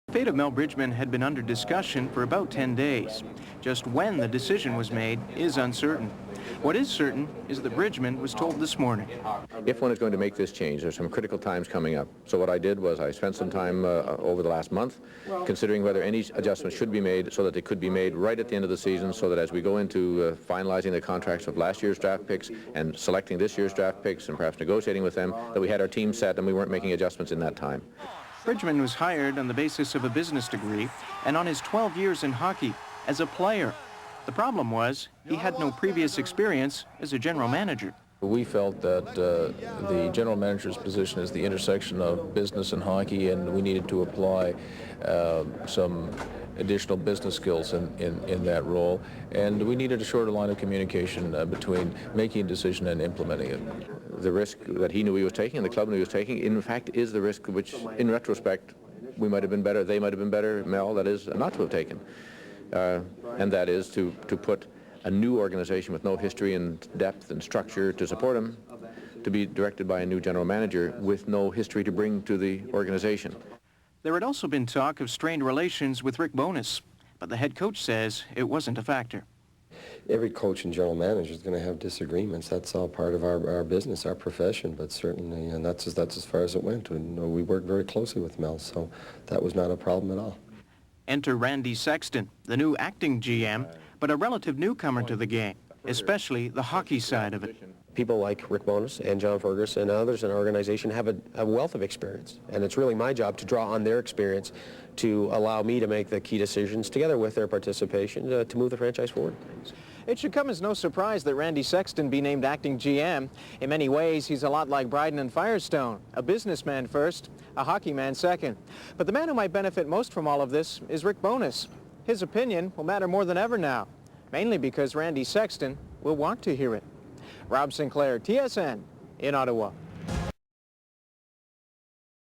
The fate of Mel Bridgman had been under discussion for about 10 days. Just when the decision was made is uncertain. What is certain is that Bridgman was told this morning. If one is going to make this change, there's some critical times coming up. So what I did was I spent some time over the last month considering whether any adjustments should be made so that they could be made right at the end of the season, so that as we go into finalizing the contracts of last year's draft picks and selecting this year's draft picks and perhaps negotiating with them, that we had our team set and we weren't making adjustments in that time. Bridgman was hired on the basis of a business degree and on his 12 years in hockey as a player. The problem was he had no previous experience as a general manager. We felt that the general manager's position is the intersection of business and hockey, and we needed to apply some additional business skills in that role, and we needed a shorter line of communication between making a decision and implementing it. The risk that he knew he was taking and the club knew he was taking, in fact, is the risk which, in retrospect, we might have been better, they might have been better, Mel, that is, not to have taken. And that is to put a new organization with no history and depth and structure to support him, to be directed by a new general manager with no history to bring to the organization. There had also been talk of strained relations with Rick Bowness, but the head coach says it wasn't a factor. Every coach and general manager is going to have disagreements. That's all part of our business, our profession, but certainly, and that's as far as it went. And we worked very closely with Mel, so that was not a problem at all. Enter Randy Sexton, the new acting GM, but a relative newcomer to the game, especially the hockey side of it. People like Rick Bowness and John Ferguson and others in our organization have a wealth of experience, and it's really my job to draw on their experience to allow me to make the key decisions together with their participation to move the franchise forward. It should come as no surprise that Randy Sexton be named acting GM. In many ways, he's a lot like Bryden and Firestone, a businessman first, a hockey man second. But the man who might benefit most from all of this is Rick Bowness. His opinion will matter more than ever now, mainly because Randy Sexton will want to hear it. Rob Sinclair, TSN, in Ottawa.